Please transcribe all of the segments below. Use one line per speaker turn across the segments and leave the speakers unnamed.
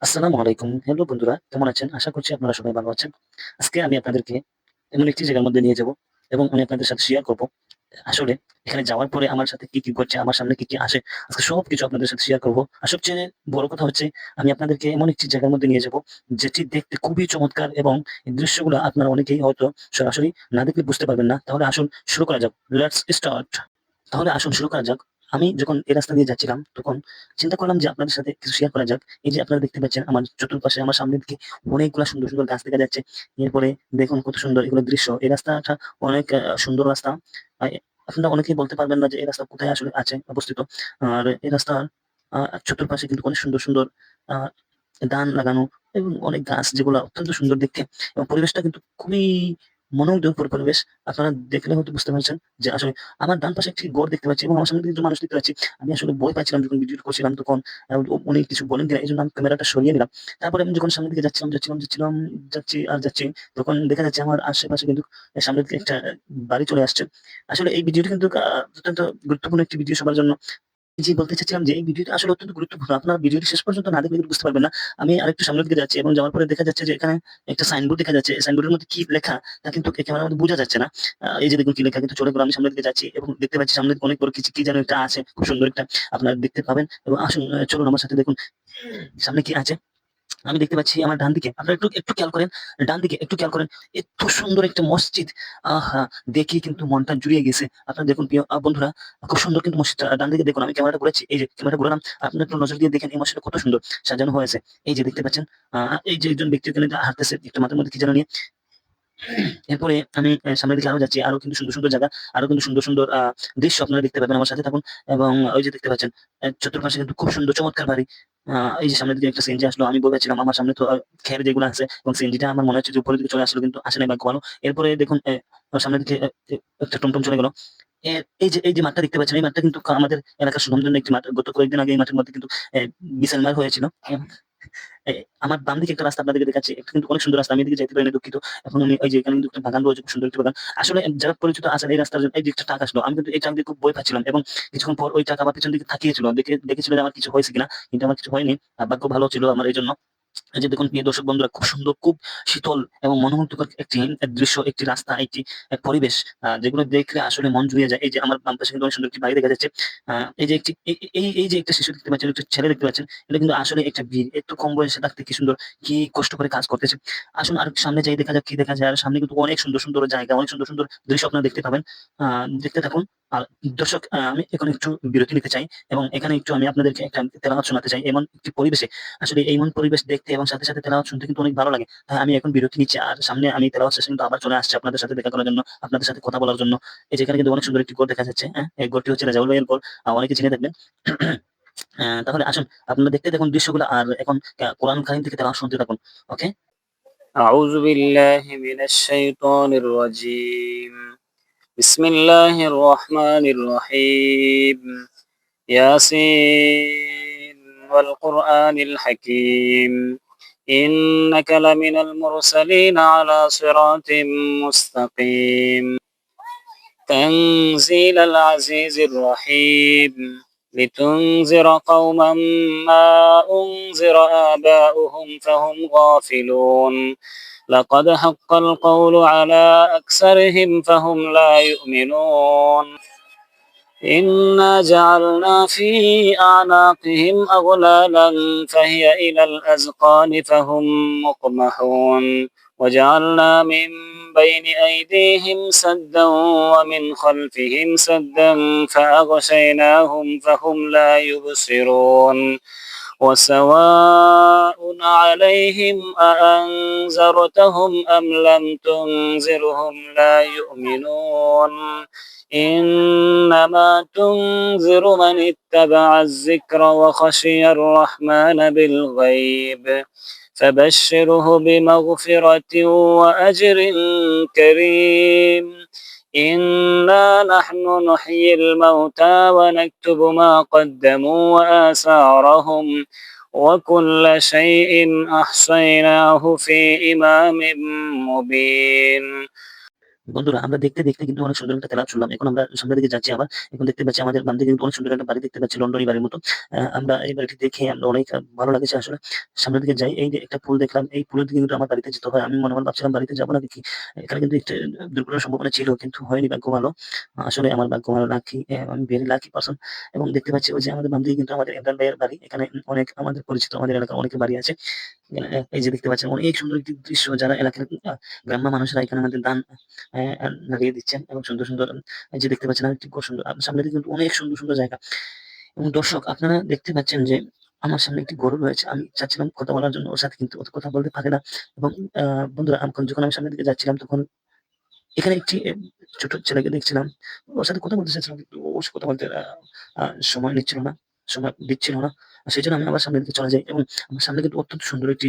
আসসালামু আলাইকুম। হ্যালো বন্ধুরা, কেমন আছেন? আশা করছি আপনারা সবাই ভালো আছেন। আজকে আমি আপনাদেরকে এমন একটি জায়গার মধ্যে নিয়ে যাবো এবং আমি আপনাদের সাথে শেয়ার করব। আসলে এখানে যাওয়ার পরে আমার সাথে কি ঘটছে, আমার সামনে কি আসে, আজকে সবকিছু আপনাদের সাথে শেয়ার করব। আর সবচেয়ে বড় কথা হচ্ছে আমি আপনাদেরকে এমন একটি জায়গার মধ্যে নিয়ে যাবো, যেটি দেখতে খুবই চমৎকার এবং এই দৃশ্যগুলো আপনারা অনেকেই হয়তো সরাসরি না দেখলে বুঝতে পারবেন না। তাহলে আসুন শুরু করা যাক। Let's start. তাহলে আসুন শুরু করা যাক। আমি যখন এই রাস্তা দিয়ে যাচ্ছিলাম, তখন চিন্তা করলাম যে আপনাদের সাথে কিছু শেয়ার করা যাক। এই যে আপনারা দেখতে পাচ্ছেন আমার চতুর্পাশে আমার সামনের দিকে অনেকগুলা সুন্দর, সুন্দর গাছ দেখা যাচ্ছে। এরপরে দেখুন কত সুন্দর এগুলো দৃশ্য। এই রাস্তাটা অনেক সুন্দর রাস্তা। আ আপনারা অনেকেই বলতে পারবেন না যে এই রাস্তা কোথায় আসলে আছে অবস্থিত। আর এই রাস্তার আ চতুর্পাশে কিন্তু অনেক সুন্দর, সুন্দর আ ধান লাগানো এবং অনেক গাছ যেগুলা অত্যন্ত সুন্দর দেখতে এবং পরিবেশটা কিন্তু খুবই মনোমুগ্ধকর পরিবেশ। আপনারা দেখলে হয়তো বুঝতে পারছেন যে আসলে আমার ডান পাশে একটি ঘর দেখতে পাচ্ছি এবং আমার সামনে দিয়ে একজন মানুষ দেখতে পাচ্ছি। আমি আসলে ভয় পাচ্ছিলাম যখন ভিডিওটা করছিলাম তখন উনি কিছু বলেন কিনা এজন্য আমি ক্যামেরাটা সরিয়ে নিলাম। তারপরে আমি যখন সামনের দিকে যাচ্ছিলাম, যাচ্ছি আর যাচ্ছি তখন দেখা যাচ্ছে আমার আশেপাশে কিন্তু সামনের দিকে একটা বাড়ি চলে আসছে। আসলে এই ভিডিওটি কিন্তু অত্যন্ত গুরুত্বপূর্ণ একটি ভিডিও সবার জন্য। জি, বলতে চাচ্ছিলাম যে এই ভিডিওটা আসলে অত্যন্ত গুরুত্বপূর্ণ। আপনারা ভিডিওটি শেষ পর্যন্ত না দেখলে কিন্তু বুঝতে পারবেন না। আমি আরেকটু সামনের দিকে যাচ্ছি এবং যাওয়ার পরে দেখা যাচ্ছে যে এখানে একটা সাইনবোর্ড দেখা যাচ্ছে। সাইনবোর্ডের মধ্যে কি লেখা তা কিন্তু ক্যামেরার মধ্যে বোঝা যাচ্ছে না। এই যে দেখুন কি লেখা কিন্তু চলে গেল। আমি সামনের দিকে যাচ্ছি এবং দেখতে পাচ্ছি সামনে অনেক বড় কিছু কি যেন একটা আছে। খুব সুন্দর একটা আপনারা দেখতে পাবেন এবং আসুন চলুন আমার সাথে দেখুন সামনে কি আছে। আমি দেখতে পাচ্ছি আমার ডান দিকে আপনারা একটু খেয়াল করেন, ডান দিকে একটু খেয়াল করেন। এত সুন্দর একটা মসজিদ। আহা! দেখে কিন্তু মনটা জুড়িয়ে গেছে। আপনারা দেখুন প্রিয় বন্ধুরা খুব সুন্দর কিন্তু মসজিদটা। ডান দিকে দেখুন আমি ক্যামেরাটা ঘুরাচ্ছি। এই যে ক্যামেরাটা ঘুরালাম। আপনারা একটু নজর দিয়ে দেখেন এই মসজিদটা কত সুন্দর সাজানো হয়েছে। এই যে দেখতে পাচ্ছেন আ এই যে একজন ব্যক্তি ওখানে হাঁটতেছে একটা মাথার মধ্যে কি যেন নিয়ে। এরপরে আমি সামনের দিকে আরো যাচ্ছি। আরো কিন্তু সুন্দর, সুন্দর জায়গা, আরো কিন্তু সুন্দর, সুন্দর দৃশ্য আপনারা দেখতে পাবেন। আমার সাথে থাকুন এবং ওই যে দেখতে পাচ্ছেন চতুর্পাশে কিন্তু খুব সুন্দর চমৎকার বাড়ি। আ এই যে সামনের দিকে একটা সিএনজি আসলো। আমি বলেছিলাম আমার সামনে তো খের যেগুলো আছে এবং সিএনজিটা আমার মনে হচ্ছে যে উপরের দিকে চলে আসলো কিন্তু আসে নাই ভাগ্য ভালো। এরপরে দেখুন সামনের দিকে একটা টমটম চলে গেল। এই যে মাঠটা দেখতে পাচ্ছেন, এই মাঠটা কিন্তু আমাদের এলাকার সুনামধন্য একটি মাঠ। গত কয়েকদিন আগে এই মাঠের মধ্যে কিন্তু মিসাইল মার হয়েছিল। এ আমার বাম দিকে একটা রাস্তা আপনাদেরকে দেখাচ্ছি। এটা কিন্তু অনেক সুন্দর রাস্তা। আমি এদিকে যাইতে পারি না দুঃখিত। এখন আমি ওই যে এখানে কিন্তু একটা বাগান রয়েছে, খুব সুন্দর একটি বাগান। আসলে যারা পরিচিত আছেন এই রাস্তার জন্য এই যে একটা ট্রাক আসলো। আমি কিন্তু এই ট্রাক দিয়ে খুব ভয় পাচ্ছিলাম এবং কিছুক্ষণ পর ওই ট্রাক আমার পেছন দিকে তাকিয়েছিল। দেখেছিল যে আমার কিছু হয়েছে কিনা। কিন্তু আমার কিছু হয়নি। ভাগ্য ভালো ছিল আমার এইজন্য। এই যে দেখুন প্রিয় দর্শক বন্ধুরা খুব সুন্দর, খুব শীতল এবং মনোমুগ্ধকর একটি দৃশ্য, একটি রাস্তা, একটি পরিবেশ যেগুলো দেখলে আসলে মন জুড়িয়ে যায়। এই যে আমার বাম পাশে কিন্তু অনেক সুন্দর একটি বাড়ি দেখা যাচ্ছে। এই যে একটি এই যে একটা শিশু দেখতে পাচ্ছেন, একটা ছেলে দেখতে পাচ্ছেন। এটা কিন্তু আসলে একটা বীর। এত কম বয়সে থাকতে কি সুন্দর, কি কষ্ট করে কাজ করতেছে। আসুন আরেকটু সামনে যাই দেখা যাক কি দেখা যায়। আর সামনে কিন্তু অনেক সুন্দর, সুন্দর জায়গা, অনেক সুন্দর, সুন্দর দৃশ্য আপনারা দেখতে পাবেন। আ দেখতে থাকুন। আর দর্শক আমি এখন একটু বিরতি নিতে চাই এবং এখানে একটু আমি আপনাদেরকে একটা তেলাওয়াত শোনাতে চাই। এমন একটি পরিবেশে আসলে এমন পরিবেশ দেখতে এবং সাথে, সাথে তেলাওয়াত শুনতে কিন্তু অনেক ভালো লাগে। আমি এখন বিরতি নিচ্ছি। আর সামনে আমি তেলাওয়াত শেষে কিন্তু আবার চলে আসছি আপনাদের সাথে দেখা করার জন্য, আপনাদের সাথে কথা বলার জন্য। এই যে এখানে কিন্তু অনেক সুন্দর একটি ঘর দেখা যাচ্ছে, হ্যাঁ? এই ঘরটি হচ্ছে রেজাউল ভাইয়ের ঘর। অনেকে চিনে থাকবেন। তাহলে আসুন আপনারা দেখতে থাকুন দৃশ্যগুলো আর এখন কোরআন কারীম থেকে তেলাওয়াত শুনতে থাকুন। ওকে?
أعوذ بالله من الشيطان الرجيم بسم الله الرحمن الرحيم ياسين والقرآن الحكيم إنك لمن المرسلين على صراط مستقيم تنزيل العزيز الرحيم لتنذر قوما ما أنذر آباؤهم فهم غافلون لقد حق القول على أكثرهم فهم لا يؤمنون إنا جعلنا في أعناقهم أغلالا فهي إلى الأذقان فهم مقمحون وجعلنا من بين أيديهم سدا ومن خلفهم سدا فأغشيناهم فهم لا يبصرون وسواء عليهم أأنذرتهم أم لم تنذرهم لا يؤمنون إنما تنذر من اتبع الذكر وخشي الرحمن بالغيب فبشره بمغفرة وأجر كريم إنا نحن نحيي الموتى ونكتب ما قدموا وآثارهم وكل شيء أحصيناه في إمام مبين
বন্ধুরা আমরা দেখতে, দেখতে কিন্তু অনেক সুন্দর একটা ক্লাব শুনলাম। এখন আমরা সামনের দিকে যাচ্ছি আবার। এখন দেখতে পাচ্ছি আমাদের বাম দিকে কিন্তু অনেক সুন্দর একটা বাড়ি দেখতে পাচ্ছি, লন্ডনী বাড়ির মতো। আমরা এই বাড়িটি দেখে আমরা অনেক ভালো লাগেছে আসলে। সামনের দিকে যাই। এই যে একটা পুল দেখলাম, এই পুলের দিকে কিন্তু আমার বাড়িতে যেতে হয়। আমি মনে, মনে ভাবছিলাম বাড়িতে যাবো নাকি কি? এখানে কিন্তু একটু দুর্ঘটনার সম্ভাবনা ছিল কিন্তু হয়নি, ভাগ্য ভালো। আসলে আমার ভাগ্য ভালো, লাকি আমি ভেরি লাকি পারসন। এবং দেখতে পাচ্ছি ওই যে আমাদের বাম দিকে কিন্তু আমাদের ইমরান ভাইয়ের বাড়ি। এখানে অনেক আমাদের পরিচিত, আমাদের এলাকার অনেকের বাড়ি আছে। এই যে দেখতে পাচ্ছেন অনেক সুন্দর একটি দৃশ্য, যারা এলাকার গ্রাম্য মানুষেরা এখানে আমাদের দান লাগিয়ে দিচ্ছেন এবং সুন্দর, সুন্দর এই যে দেখতে পাচ্ছেন আরেকটি সুন্দর সামনে দিকে কিন্তু অনেক সুন্দর, সুন্দর জায়গা। এবং দর্শক আপনারা দেখতে পাচ্ছেন যে আমার সামনে একটি গরু রয়েছে। আমি চাচ্ছিলাম কথা বলার জন্য, ওর সাথে কিন্তু ও তো কথা বলতে পারে না। এবং বন্ধুরা যখন আমি সামনের দিকে যাচ্ছিলাম তখন এখানে একটি ছোট ছেলেকে দেখছিলাম। ওর সাথে কথা বলতে চাচ্ছিলাম কিন্তু ও কথা বলতে আ আ সময় নিচ্ছিল না, সময় দিচ্ছিল না। সেজন্য আমি আবার সামনের দিকে চলে যাই এবং আমার সামনে কিন্তু অত্যন্ত সুন্দর একটি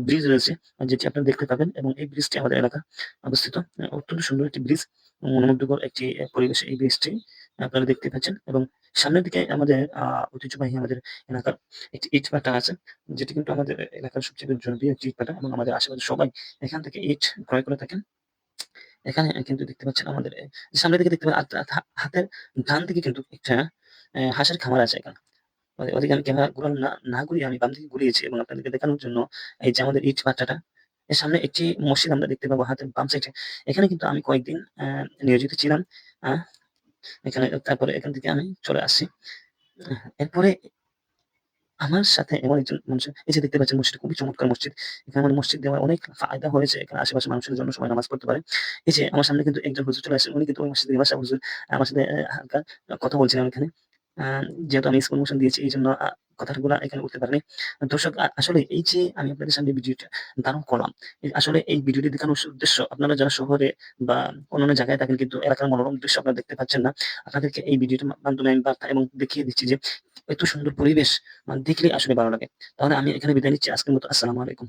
ব্রিজ রয়েছে, যেটি আপনারা দেখতে পাবেন এবং এই ব্রিজটি আমাদের এলাকায় অবস্থিত। অত্যন্ত সুন্দর একটি ব্রিজ, মনোমুগ্ধকর একটি পরিবেশে এই ব্রিজটি আপনারা দেখতে পাচ্ছেন এবং সামনের দিকে আমাদের ঐতিহ্যবাহী আমাদের এলাকার একটি ইটভাটা আছে, যেটি কিন্তু আমাদের এলাকার সবচেয়ে জনপ্রিয় একটি ইটভাটা এবং আমাদের আশেপাশে সবাই এখান থেকে ইট ক্রয় করে থাকেন। এখানে কিন্তু দেখতে পাচ্ছেন আমাদের সামনের দিকে দেখতে পাচ্ছেন হাতের ডান দিকে কিন্তু একটা হাঁসের খামার আছে এখানে। ওদিকে আমি ক্যামেরা ঘুরানো না ঘুরিয়ে আমি বাম দিকে ঘুরিয়েছি এবং আপনাদেরকে দেখানোর জন্য এই যে আমাদের ইট ভাটাটা, এর সামনে একটি মসজিদ আমরা দেখতে পাবো হাতের বাম সাইডে। এখানে কিন্তু আমি কয়েকদিন নিয়োজিত ছিলাম। আ এখানে তারপরে এখান থেকে আমি চলে আসছি। এরপরে আমার সাথে এমন একজন মানুষ, এই যে দেখতে পাচ্ছেন মসজিদটা খুবই চমৎকার মসজিদ। এখানে আমার মসজিদ দেওয়ার অনেক ফায়দা হয়েছে। এখানে আশেপাশের মানুষের জন্য সবাই নামাজ পড়তে পারে। এই যে আমার সামনে কিন্তু একজন হুজুর চলে আসছে। উনি কিন্তু ওই মসজিদের ইমাম সাহেব হুজুর। আমার সাথে হালকা কথা বলছিলাম এখানে। আ যেহেতু আমি স্কুল মোশন দিয়েছি এইজন্য কথাগুলা এখানে উঠতে পারেনি। দর্শক আসলে এই যে আমি আপনাদের সামনে ভিডিওটা ধারণ করলাম। আসলে এই ভিডিওটি দেখানোর উদ্দেশ্য আপনারা যারা শহরে বা অন্যান্য জায়গায় থাকেন কিন্তু এলাকার মনোরম দৃশ্য আপনারা দেখতে পাচ্ছেন না। আপনাদেরকে এই ভিডিওটির মাধ্যমে আমি বার্তা এবং দেখিয়ে দিচ্ছি যে এত সুন্দর পরিবেশ দেখলেই আসলে ভালো লাগে। তাহলে আমি এখানে বিদায় নিচ্ছি। আজকের মতো আসসালামু আলাইকুম।